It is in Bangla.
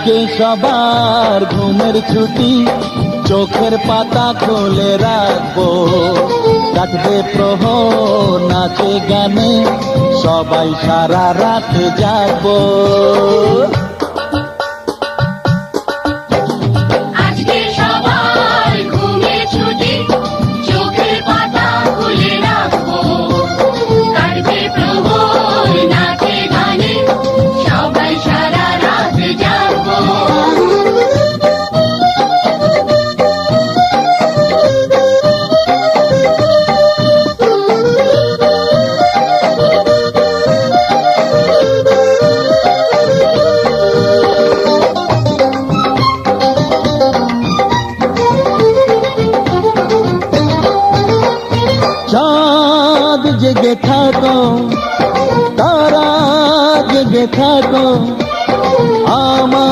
আজকে সবার ঘুমের ছুটি, চোখের পাতা খুলে রাখবো, কাটবে প্রহর নাচে গানে, সবাই সারা রাত জাগবো। আজকে সবার ঘুমের ছুটি, চোখের পাতা খুলে রাখবো, কাটবে প্রহর নাচে গানে, সবাই সারা রাত জাগবো। চাঁদ জেগে থাকো, তারা জেগে থাকো, আমার